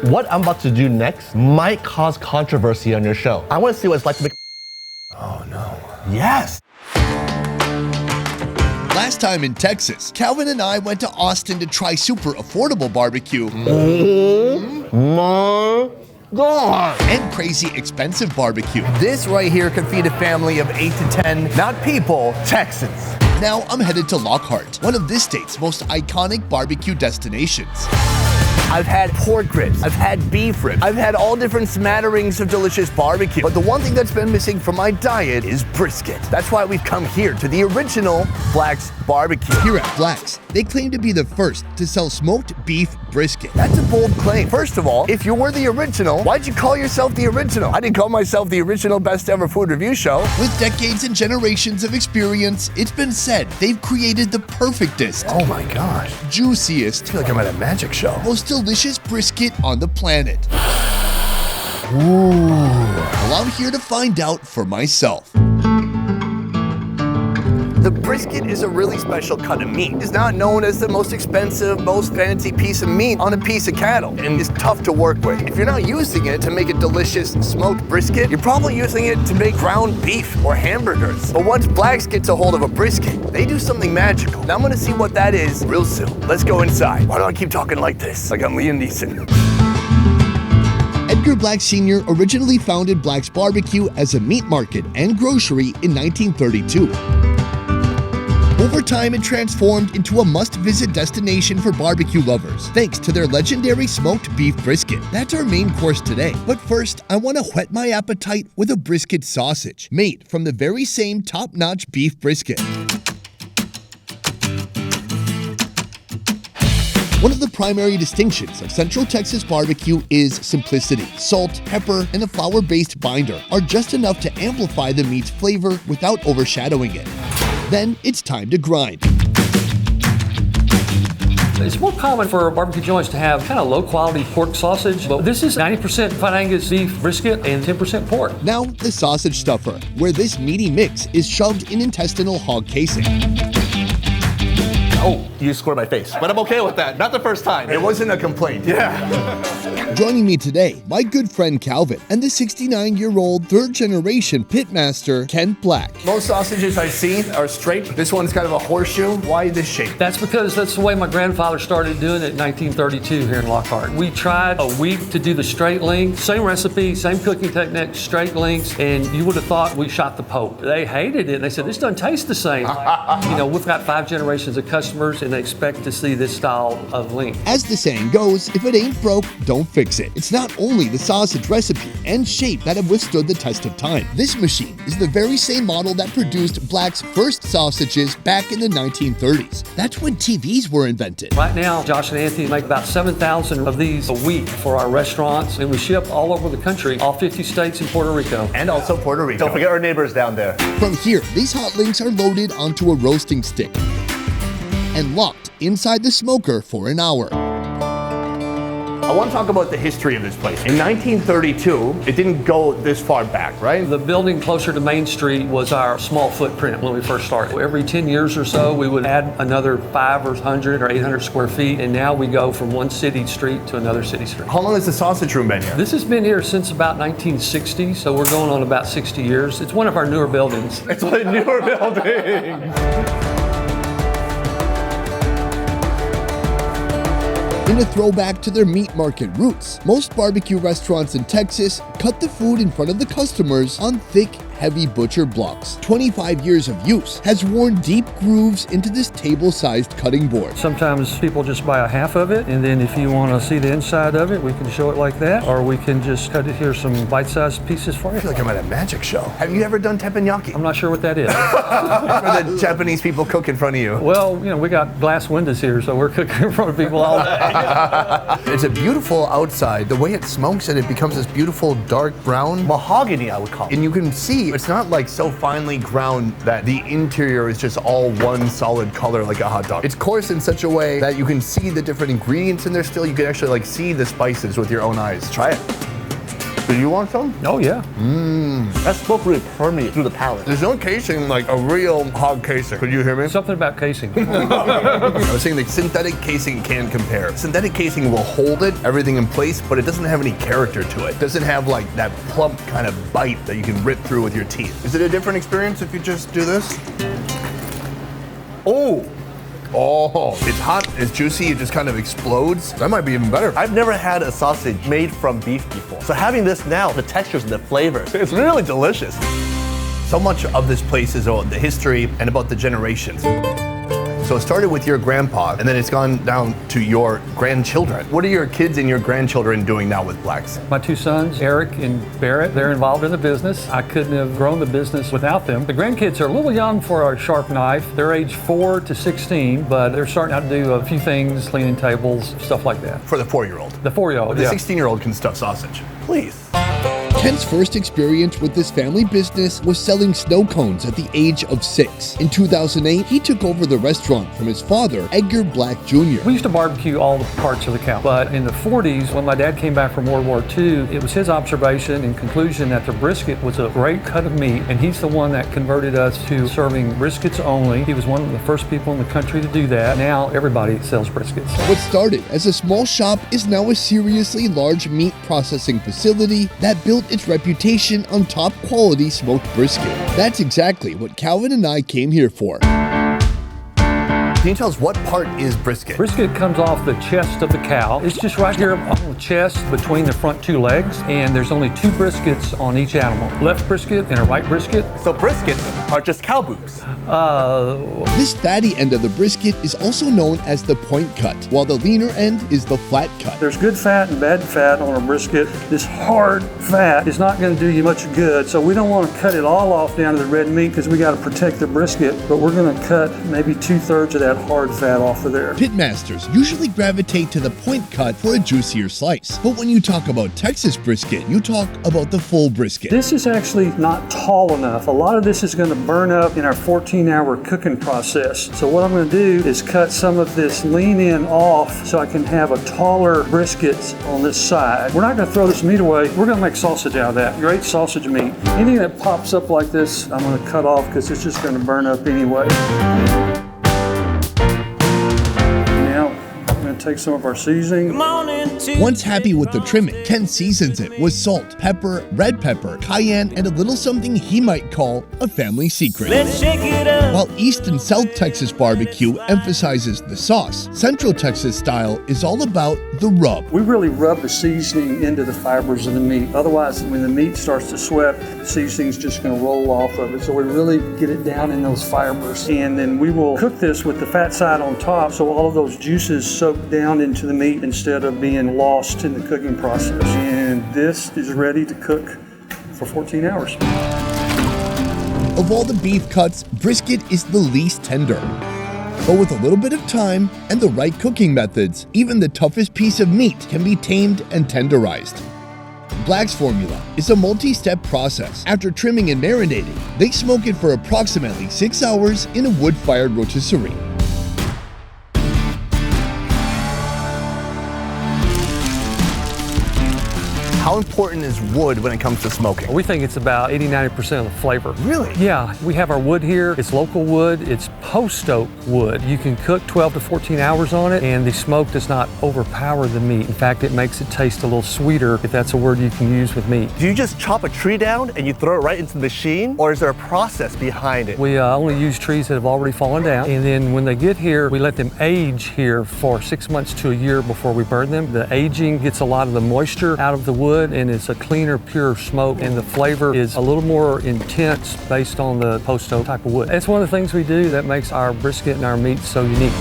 What I'm about to do next might cause controversy on your show. I want to see what it's like to make. Oh no. Yes. Last time in Texas, Calvin and I went to Austin to try super affordable barbecue. My God. And crazy expensive barbecue. This right here could feed a family of 8 to 10, not people, Texans. Now I'm headed to Lockhart, one of this state's most iconic barbecue destinations. I've had pork ribs, I've had beef ribs, I've had all different smatterings of delicious barbecue. But the one thing that's been missing from my diet is brisket. That's why we've come here to the original Black's Barbecue. Here at Black's, they claim to be the first to sell smoked beef brisket. That's a bold claim. First of all, if you were the original, why'd you call yourself the original? I didn't call myself the original best ever food review show. With decades and generations of experience, it's been said they've created the perfectest, Oh my gosh. juiciest, I feel like I'm at a magic show. most delicious brisket on the planet. Ooh. Well, I'm here to find out for myself. The brisket is a really special cut of meat. It's not known as the most expensive, most fancy piece of meat on a piece of cattle, and it's tough to work with. If you're not using it to make a delicious smoked brisket, you're probably using it to make ground beef or hamburgers. But once Black's gets a hold of a brisket, they do something magical. Now I'm gonna see what that is real soon. Let's go inside. Why do I keep talking like this? Like I'm Liam Neeson. Edgar Black Sr. originally founded Black's Barbecue as a meat market and grocery in 1932. Over time, it transformed into a must-visit destination for barbecue lovers, thanks to their legendary smoked beef brisket. That's our main course today. But first, I want to whet my appetite with a brisket sausage, made from the very same top-notch beef brisket. One of the primary distinctions of Central Texas barbecue is simplicity. Salt, pepper, and a flour-based binder are just enough to amplify the meat's flavor without overshadowing it. Then it's time to grind. It's more common for barbecue joints to have kind of low-quality pork sausage, but this is 90% fine Angus beef brisket and 10% pork. Now, the sausage stuffer, where this meaty mix is shoved in intestinal hog casing. Oh, you scored my face. But I'm okay with that. Not the first time. It wasn't a complaint. Yeah. Joining me today, my good friend Calvin and the 69-year-old third-generation pitmaster Kent Black. Most sausages I see are straight. This one's kind of a horseshoe. Why this shape? That's because that's the way my grandfather started doing it in 1932 here in Lockhart. We tried a week to do the straight length, same recipe, same cooking technique, straight lengths, and you would have thought we shot the Pope. They hated it. They said, this doesn't taste the same. We've got 5 generations of customers and they expect to see this style of length. As the saying goes, if it ain't broke, don't fix it. It's not only the sausage recipe and shape that have withstood the test of time. This machine is the very same model that produced Black's first sausages back in the 1930s. That's when TVs were invented. Right now, Josh and Anthony make about 7,000 of these a week for our restaurants, and we ship all over the country, all 50 states and Puerto Rico. And also Puerto Rico. Don't forget our neighbors down there. From here, these hot links are loaded onto a roasting stick and locked inside the smoker for an hour. I want to talk about the history of this place. In 1932, it didn't go this far back, right? The building closer to Main Street was our small footprint when we first started. Every 10 years or so, we would add another 500 or 800 square feet, and now we go from one city street to another city street. How long has the sausage room been here? This has been here since about 1960, so we're going on about 60 years. It's one of our newer buildings. It's a newer building. In a throwback to their meat market roots, most barbecue restaurants in Texas cut the food in front of the customers on thick, heavy butcher blocks. 25 years of use has worn deep grooves into this table-sized cutting board. Sometimes people just buy a half of it, and then if you want to see the inside of it, we can show it like that, or we can just cut it here some bite-sized pieces for you. I feel like I'm at a magic show. Have you ever done teppanyaki? I'm not sure what that is. For the Japanese people cook in front of you. Well, we got glass windows here, so we're cooking in front of people all day. It's a beautiful outside. The way it smokes it becomes this beautiful dark brown. Mahogany, I would call it. And you can see it's not like so finely ground that the interior is just all one solid color like a hot dog. It's coarse in such a way that you can see the different ingredients in there still. You can actually see the spices with your own eyes. Try it. Do you want some? Oh, yeah. That smoke really permeates through the palate. There's no casing like a real hog casing. Could you hear me? Something about casing. I was saying the synthetic casing can compare. Synthetic casing will hold everything in place, but it doesn't have any character to it. It doesn't have like that plump kind of bite that you can rip through with your teeth. Is it a different experience if you just do this? Oh, it's hot, it's juicy, it just kind of explodes. That might be even better. I've never had a sausage made from beef before. So having this now, the textures and the flavors, it's really delicious. So much of this place is about the history and about the generations. So it started with your grandpa, and then it's gone down to your grandchildren. What are your kids and your grandchildren doing now with Blacks? My two sons, Eric and Barrett, they're involved in the business. I couldn't have grown the business without them. The grandkids are a little young for our sharp knife. They're age 4 to 16, but they're starting out to do a few things, cleaning tables, stuff like that. For the 4-year-old. The 4-year-old, The yeah. 16-year-old can stuff sausage. Please. Kent's first experience with this family business was selling snow cones at the age of 6. In 2008, he took over the restaurant from his father, Edgar Black Jr. We used to barbecue all the parts of the cow, but in the 40s, when my dad came back from World War II, it was his observation and conclusion that the brisket was a great cut of meat, and he's the one that converted us to serving briskets only. He was one of the first people in the country to do that. Now everybody sells briskets. What started as a small shop is now a seriously large meat processing facility that built its reputation on top quality smoked brisket. That's exactly what Calvin and I came here for. Can you tell us what part is brisket? Brisket comes off the chest of the cow. It's just right here on the chest between the front 2 legs, and there's only 2 briskets on each animal. Left brisket and a right brisket. So briskets are just cow boobs. This fatty end of the brisket is also known as the point cut, while the leaner end is the flat cut. There's good fat and bad fat on a brisket. This hard fat is not going to do you much good, so we don't want to cut it all off down to the red meat because we got to protect the brisket, but we're going to cut maybe 2/3 of that hard fat off of there. Pitmasters usually gravitate to the point cut for a juicier slice, but when you talk about Texas brisket, you talk about the full brisket. This is actually not tall enough. A lot of this is going to burn up in our 14-hour cooking process. So what I'm going to do is cut some of this lean in off so I can have a taller brisket on this side. We're not going to throw this meat away. We're going to make sausage out of that. Great sausage meat. Anything that pops up like this, I'm going to cut off because it's just going to burn up anyway. Take some of our seasoning. Once happy with the trimming, Kent seasons it with salt, pepper, red pepper, cayenne, and a little something he might call a family secret. Let's shake it up. While East and South Texas barbecue emphasizes the sauce, Central Texas style is all about the rub. We really rub the seasoning into the fibers of the meat. Otherwise, when the meat starts to sweat, the seasoning's just going to roll off of it. So we really get it down in those fibers. And then we will cook this with the fat side on top so all of those juices soak down into the meat instead of being lost in the cooking process. And this is ready to cook for 14 hours. Of all the beef cuts, brisket is the least tender. But with a little bit of time and the right cooking methods, even the toughest piece of meat can be tamed and tenderized. Black's formula is a multi-step process. After trimming and marinating, they smoke it for approximately 6 hours in a wood-fired rotisserie. How important is wood when it comes to smoking? We think it's about 80-90% of the flavor. Really? Yeah, we have our wood here. It's local wood. It's post-oak wood. You can cook 12 to 14 hours on it, and the smoke does not overpower the meat. In fact, it makes it taste a little sweeter, if that's a word you can use with meat. Do you just chop a tree down and you throw it right into the machine, or is there a process behind it? We only use trees that have already fallen down, and then when they get here, we let them age here for 6 months to a year before we burn them. The aging gets a lot of the moisture out of the wood, and it's a cleaner, pure smoke, and the flavor is a little more intense based on the post-oak type of wood. It's one of the things we do that makes our brisket and our meat so unique.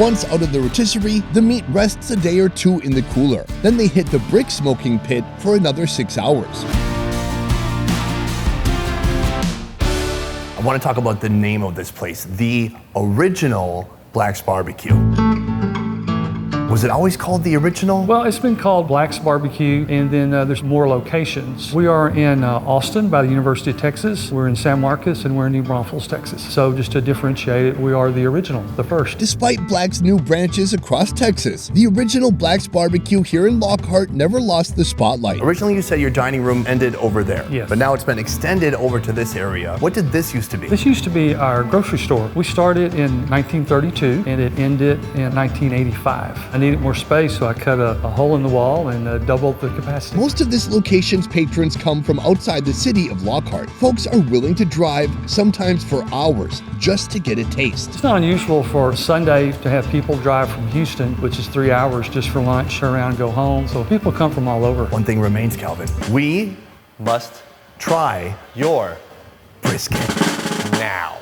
Once out of the rotisserie, the meat rests a day or 2 in the cooler. Then they hit the brick smoking pit for another 6 hours. I want to talk about the name of this place, the original Black's BBQ. Was it always called the original? Well, it's been called Black's Barbecue, and then there's more locations. We are in Austin by the University of Texas. We're in San Marcos, and we're in New Braunfels, Texas. So just to differentiate it, we are the original, the first. Despite Black's new branches across Texas, the original Black's Barbecue here in Lockhart never lost the spotlight. Originally, you said your dining room ended over there. Yes. But now it's been extended over to this area. What did this used to be? This used to be our grocery store. We started in 1932, and it ended in 1985. I needed more space, so I cut a hole in the wall and doubled the capacity. Most of this location's patrons come from outside the city of Lockhart. Folks are willing to drive, sometimes for hours, just to get a taste. It's not unusual for Sunday to have people drive from Houston, which is 3 hours just for lunch, turn around and go home. So people come from all over. One thing remains, Calvin. We must try your brisket now.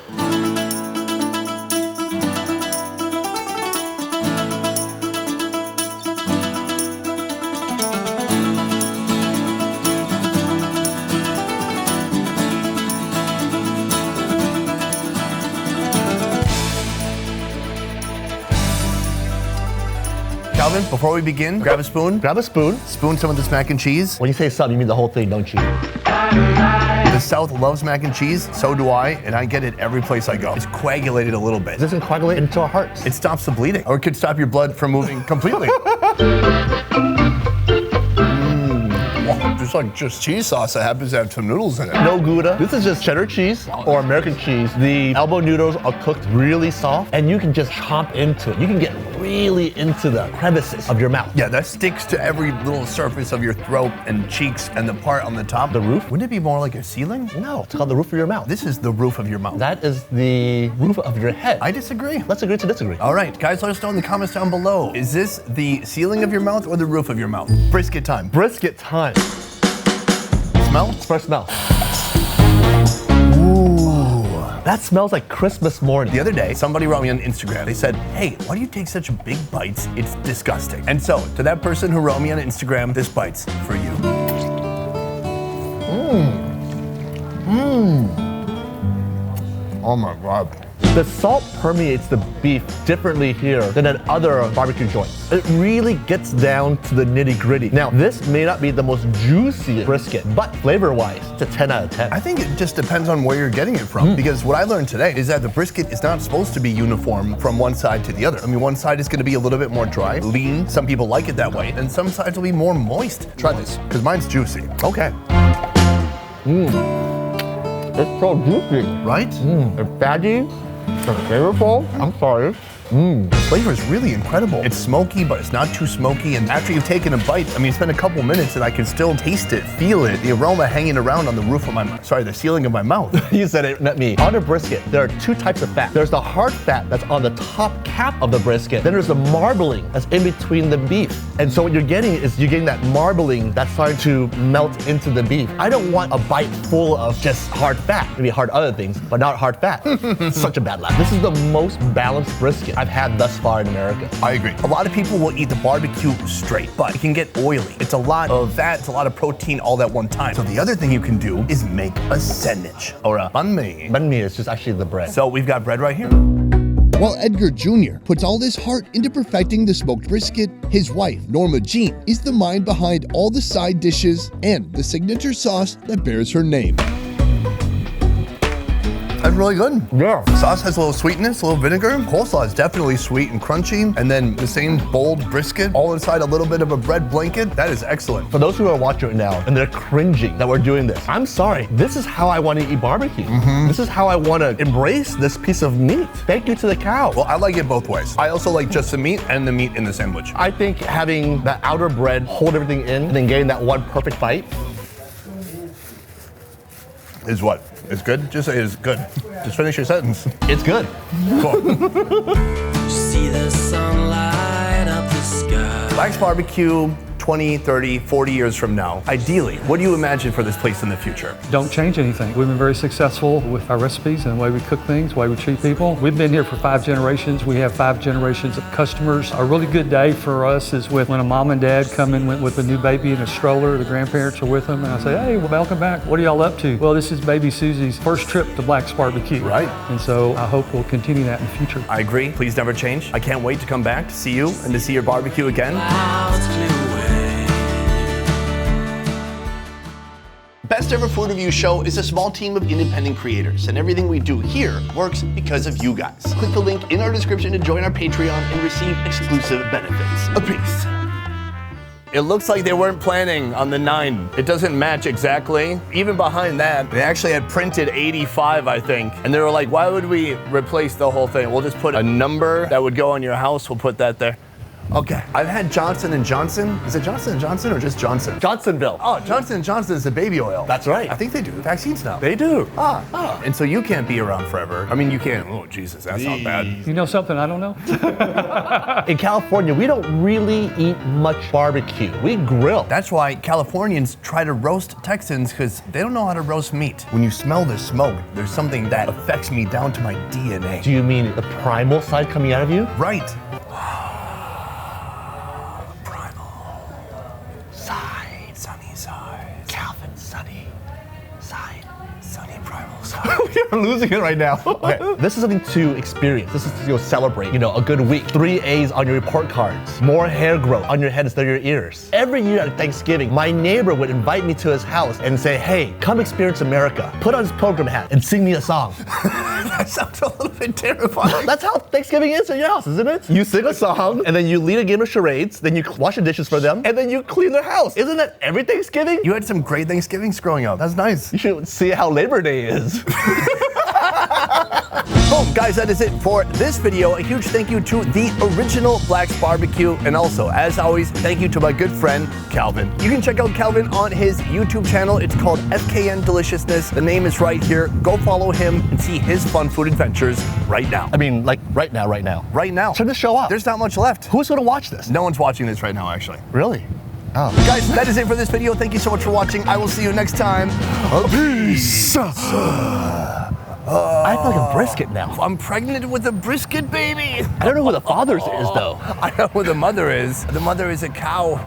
Calvin, before we begin, grab a spoon. Grab a spoon. Spoon some of this mac and cheese. When you say some, you mean the whole thing, don't you? The South loves mac and cheese, so do I, and I get it every place I go. It's coagulated a little bit. It doesn't coagulate into our hearts. It stops the bleeding, or it could stop your blood from moving completely. It's like just cheese sauce that happens to have some noodles in it. No Gouda. This is just cheddar cheese or American cheese. The elbow noodles are cooked really soft, and you can just chomp into it. You can get really into the crevices of your mouth. Yeah, that sticks to every little surface of your throat and cheeks and the part on the top. The roof? Wouldn't it be more like a ceiling? No, it's called the roof of your mouth. This is the roof of your mouth. That is the roof of your head. I disagree. Let's agree to disagree. All right, guys, let us know in the comments down below. Is this the ceiling of your mouth or the roof of your mouth? Brisket time. Brisket time. Smell? First smell. Ooh. That smells like Christmas morning. The other day, somebody wrote me on Instagram. They said, hey, why do you take such big bites? It's disgusting. And so, to that person who wrote me on Instagram, this bite's for you. Oh my God. The salt permeates the beef differently here than at other barbecue joints. It really gets down to the nitty gritty. Now, this may not be the most juicy brisket, but flavor-wise, it's a 10 out of 10. I think it just depends on where you're getting it from. Because what I learned today is that the brisket is not supposed to be uniform from one side to the other. I mean, one side is gonna be a little bit more dry, lean. Some people like it that way. And some sides will be more moist. Try this, because mine's juicy. Okay. It's so juicy. Right? It's fatty. It's flavorful. I'm sorry. The flavor is really incredible. It's smoky, but it's not too smoky. And after you've taken a bite, I mean, it's been a couple minutes and I can still taste it, feel it, the aroma hanging around on the roof of my mouth. Sorry, the ceiling of my mouth. You said it, not me. On a brisket, there are two types of fat. There's the hard fat that's on the top cap of the brisket. Then there's the marbling that's in between the beef. And so what you're getting is you're getting that marbling that's starting to melt into the beef. I don't want a bite full of just hard fat. Maybe hard other things, but not hard fat. Such a bad laugh. This is the most balanced brisket I've had thus far in America. I agree. A lot of people will eat the barbecue straight, but it can get oily. It's a lot of fat, it's a lot of protein all at one time. So the other thing you can do is make a sandwich or a banh mi. Banh mi is just actually the bread. So we've got bread right here. While Edgar Jr. puts all his heart into perfecting the smoked brisket, his wife, Norma Jean, is the mind behind all the side dishes and the signature sauce that bears her name. That's really good. Yeah. Sauce has a little sweetness, a little vinegar. Coleslaw is definitely sweet and crunchy. And then the same bold brisket, all inside a little bit of a bread blanket. That is excellent. For those who are watching right now and they're cringing that we're doing this, I'm sorry. This is how I want to eat barbecue. This is how I want to embrace this piece of meat. Thank you to the cow. Well, I like it both ways. I also like just the meat and the meat in the sandwich. I think having that outer bread hold everything in and then getting that one perfect bite. Is what? It's good? Just say it's good. Just finish your sentence. It's good. Cool. See the sunlight up the sky. Black's Barbecue 20, 30, 40 years from now, ideally, what do you imagine for this place in the future? Don't change anything. We've been very successful with our recipes and the way we cook things, the way we treat people. We've been here for 5 generations. We have 5 generations of customers. A really good day for us is when a mom and dad come in with a new baby in a stroller, the grandparents are with them, and I say, hey, well, welcome back. What are y'all up to? Well, this is baby Susie's first trip to Black's Barbecue. Right. And so I hope we'll continue that in the future. I agree. Please never change. I can't wait to come back to see you and to see your barbecue again. Best Ever Food Review Show is a small team of independent creators, and everything we do here works because of you guys. Click the link in our description to join our Patreon and receive exclusive benefits. A piece. It looks like they weren't planning on the 9. It doesn't match exactly. Even behind that, they actually had printed 85, I think. And they were like, why would we replace the whole thing? We'll just put a number that would go on your house. We'll put that there. Okay, I've had Johnson & Johnson. Is it Johnson & Johnson or just Johnson? Johnsonville. Oh, Johnson & Johnson is the baby oil. That's right. I think they do vaccines now. They do. And so you can't be around forever. I mean, you can't. Oh, Jesus, that's not bad. You know something I don't know? In California, we don't really eat much barbecue. We grill. That's why Californians try to roast Texans, because they don't know how to roast meat. When you smell the smoke, there's something that affects me down to my DNA. Do you mean the primal side coming out of you? Right. We're losing it right now. Okay, this is something to experience. This is to celebrate. You know, a good week. 3 A's on your report cards. More hair growth on your head instead of your ears. Every year at Thanksgiving, my neighbor would invite me to his house and say, hey, come experience America. Put on his pilgrim hat and sing me a song. That sounds a little bit terrifying. That's how Thanksgiving is in your house, isn't it? You sing a song, and then you lead a game of charades, then you wash the dishes for them, and then you clean their house. Isn't that every Thanksgiving? You had some great Thanksgivings growing up. That's nice. You should see how Labor Day is. Boom, guys, that is it for this video. A huge thank you to the original Black's Barbecue. And also, as always, thank you to my good friend, Calvin. You can check out Calvin on his YouTube channel. It's called FKN Deliciousness. The name is right here. Go follow him and see his fun food adventures right now. I mean, like right now. Right now. Turn the show off. There's not much left. Who's gonna watch this? No one's watching this right now, actually. Really? Oh. Guys, that is it for this video. Thank you so much for watching. I will see you next time. Peace. I feel like a brisket now. I'm pregnant with a brisket baby. I don't know who the father's is, though. I know who the mother is. The mother is a cow.